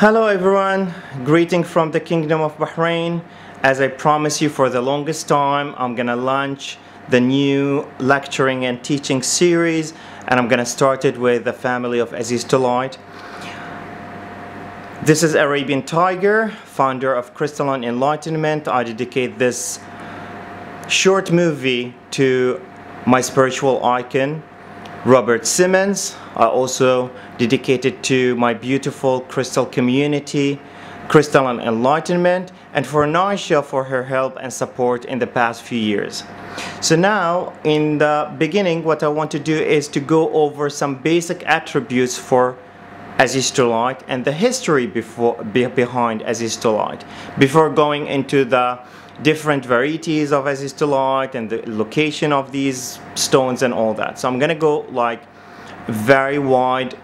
Hello everyone, greeting from the Kingdom of Bahrain. As I promised you for the longest time, I'm gonna launch the new lecturing and teaching series, and I'm gonna start it with the family of Azeztulite. This is Arabian Tiger, founder of Crystalline Enlightenment. I dedicate this short movie to my spiritual icon, Robert Simmons. I also dedicate it to my beautiful crystal community, Crystalline Enlightenment, and for Naisha for her help and support in the past few years. So now, in the beginning, what I want to do is to go over some basic attributes for Azeztulite and the history behind Azeztulite before going into the different varieties of Azeztulite and the location of these stones and all that. So I'm gonna go like very wide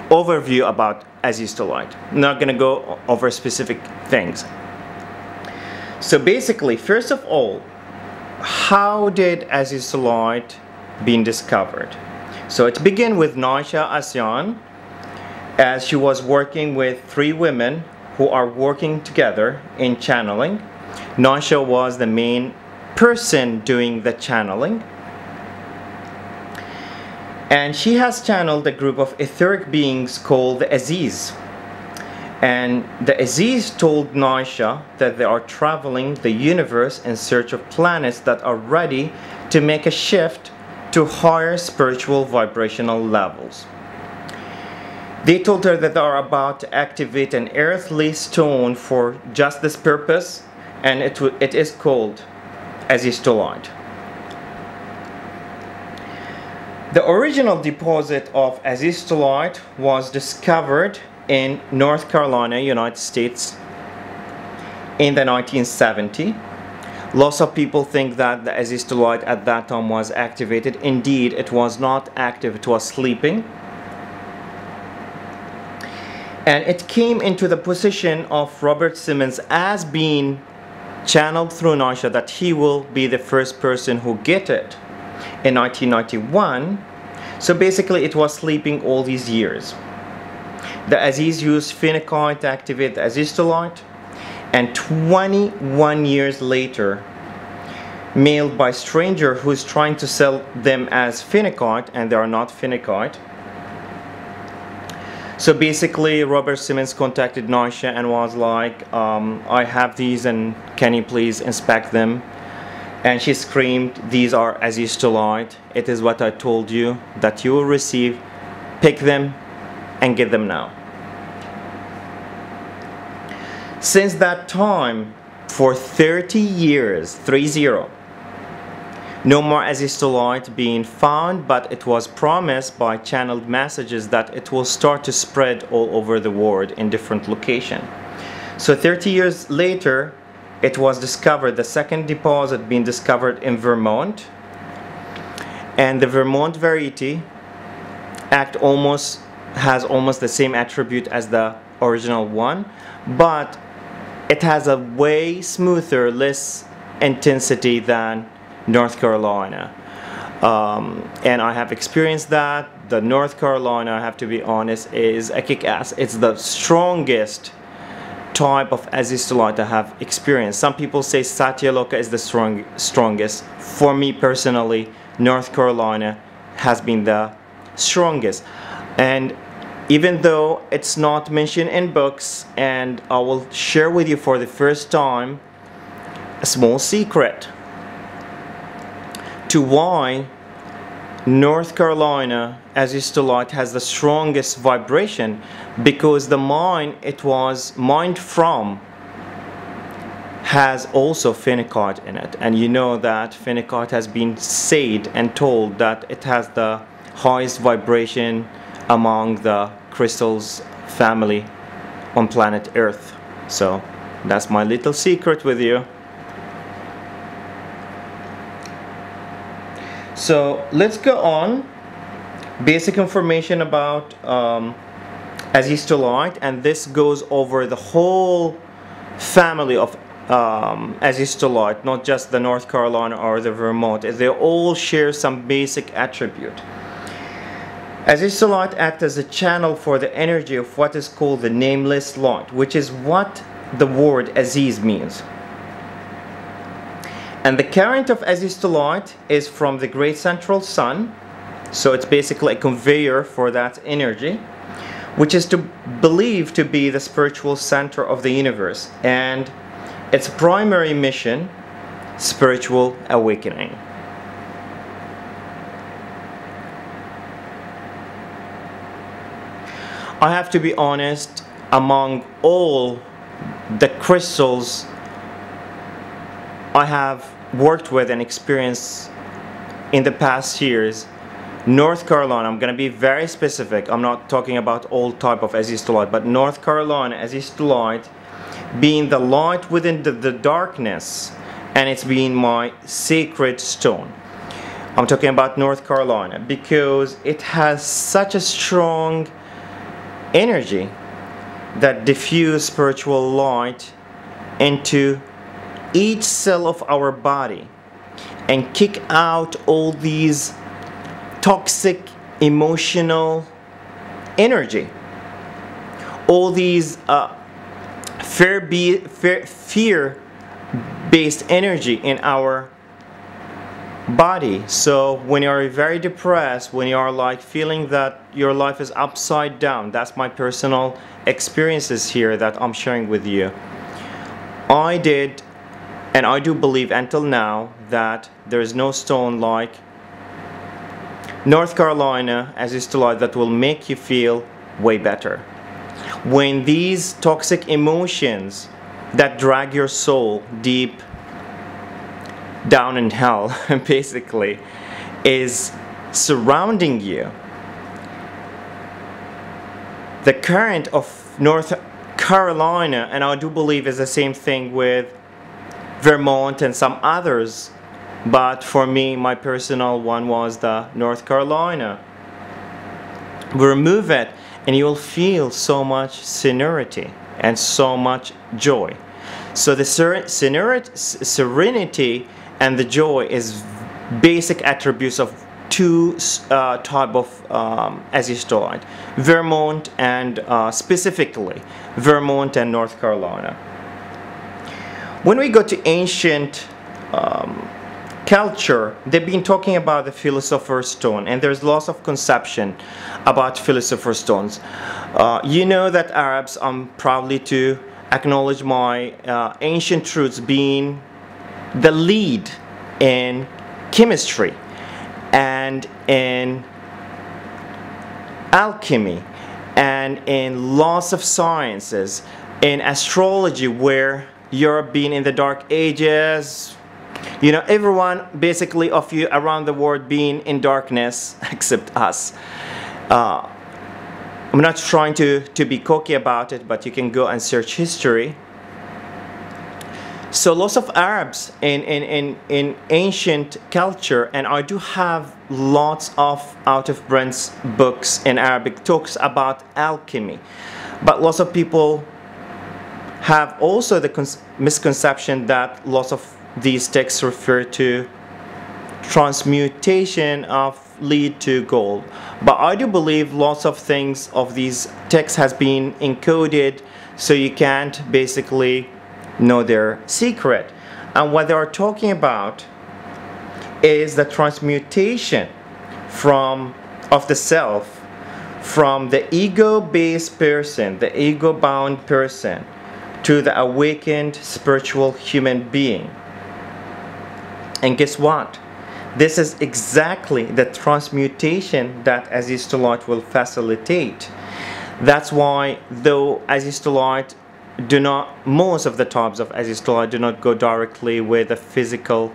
overview about Azeztulite. I'm not gonna go over specific things. So basically, first of all, how did Azeztulite been discovered? So it began with Naisha Asyan, as she was working with three women who are working together in channeling. Naisha was the main person doing the channeling, and she has channeled a group of etheric beings called the Aziz. And the Aziz told Naisha that they are traveling the universe in search of planets that are ready to make a shift to higher spiritual vibrational levels. They told her that they are about to activate an earthly stone for just this purpose, and it is called Azeztulite. The original deposit of Azeztulite was discovered in North Carolina, United States in the 1970s. Lots of people think that the Azeztulite at that time was activated. Indeed, it was not active, it was sleeping. And it came into the position of Robert Simmons as being channeled through Naisha, that he will be the first person who get it in 1991. So basically it was sleeping all these years. The Aziz used phenocite to activate the Azeztulite, and 21 years later, mailed by a stranger who's trying to sell them as phenocite, and they are not phenocite. So basically, Robert Simmons contacted Naisha and was like, I have these and can you please inspect them? And she screamed, these are Azeztulite. It is what I told you that you will receive. Pick them and get them now. Since that time, for 30 years, 30, no more Azeztulite being found, but it was promised by channeled messages that it will start to spread all over the world in different locations. So 30 years later, it was discovered, the second deposit being discovered in Vermont. And the Vermont variety has almost the same attribute as the original one, but it has a way smoother, less intensity than North Carolina. And I have experienced that. The North Carolina, I have to be honest, is a kick-ass. It's the strongest type of Azeztulite I have experienced. Some people say Satyaloka is the strongest. For me personally, North Carolina has been the strongest. And even though it's not mentioned in books, and I will share with you for the first time a small secret to why North Carolina Azeztulite has the strongest vibration, because the mine it was mined from has also phenocite in it, and you know that phenocite has been said and told that it has the highest vibration among the crystals family on planet Earth. So that's my little secret with you. So let's go on. Basic information about Azeztulite, and this goes over the whole family of Azeztulite, not just the North Carolina or the Vermont. They all share some basic attribute. Azeztulite acts as a channel for the energy of what is called the nameless light, which is what the word Aziz means. And the current of Azeztulite is from the great central sun, so it's basically a conveyor for that energy, which is believed to be the spiritual center of the universe, and its primary mission, spiritual awakening. I have to be honest, among all the crystals I have worked with and experienced in the past years, North Carolina, I'm going to be very specific, I'm not talking about all type of Azeztulite, but North Carolina Azeztulite being the light within the darkness, and it's being my sacred stone. I'm talking about North Carolina because it has such a strong energy that diffuse spiritual light into each cell of our body and kick out all these toxic emotional energy, all these fear-based energy in our body. So when you're very depressed, when you're like feeling that your life is upside down, that's my personal experiences here that I'm sharing with you. I did, and I do believe until now, that there is no stone like North Carolina Azeztulite that will make you feel way better. When these toxic emotions that drag your soul deep down in hell basically is surrounding you, the current of North Carolina, and I do believe is the same thing with Vermont and some others, but for me my personal one was the North Carolina. Remove it and you will feel so much serenity and so much joy. So the serenity and the joy is basic attributes of two type of Azeztulite, Vermont and specifically Vermont and North Carolina. When we go to ancient culture, they've been talking about the philosopher's stone, and there's lots of conception about philosopher's stones. You know that Arabs, I'm proudly to acknowledge my ancient truths being the lead in chemistry and in alchemy and in lots of sciences, in astrology, where Europe being in the dark ages, you know, everyone basically of you around the world being in darkness except us. I'm not trying to be cocky about it, but you can go and search history. So lots of Arabs in ancient culture, and I do have lots of out-of-print books in Arabic talks about alchemy, but lots of people have also the misconception that lots of these texts refer to transmutation of lead to gold. But I do believe lots of things of these texts has been encoded, so you can't basically know their secret. And what they are talking about is the transmutation of the self from the ego-based person, the ego-bound person, to the awakened spiritual human being. And guess what? This is exactly the transmutation that Azeztulite will facilitate. That's why, though Azeztulite do not, most of the types of Azeztulite do not go directly with the physical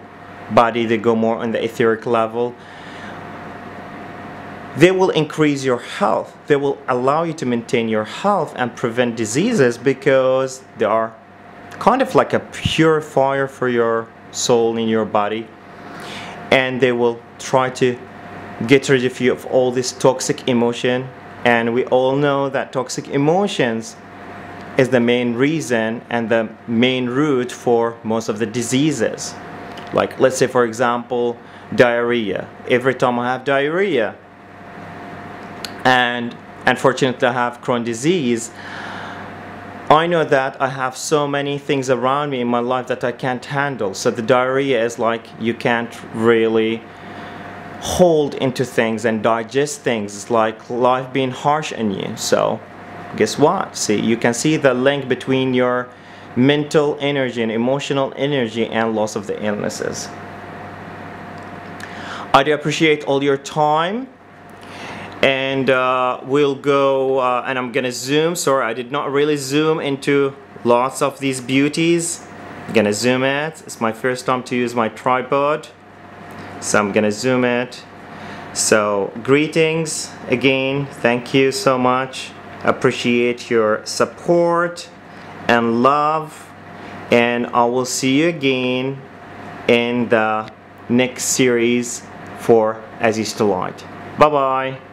body, they go more on the etheric level. They will increase your health. They will allow you to maintain your health and prevent diseases, because they are kind of like a purifier for your soul in your body. And they will try to get rid of you of all this toxic emotion. And we all know that toxic emotions is the main reason and the main root for most of the diseases. Like, let's say for example, diarrhea. Every time I have diarrhea, and unfortunately I have Crohn's disease, I know that I have so many things around me in my life that I can't handle. So the diarrhea is like you can't really hold into things and digest things. It's like life being harsh on you. So guess what? See, you can see the link between your mental energy and emotional energy and loss of the illnesses. I do appreciate all your time, and we'll go and I'm gonna zoom. Sorry, I did not really zoom into lots of these beauties. I'm gonna zoom it. It's my first time to use my tripod, so I'm gonna zoom it. So greetings again, thank you so much. Appreciate your support and love, and I will see you again in the next series for Azeztulite. Bye bye.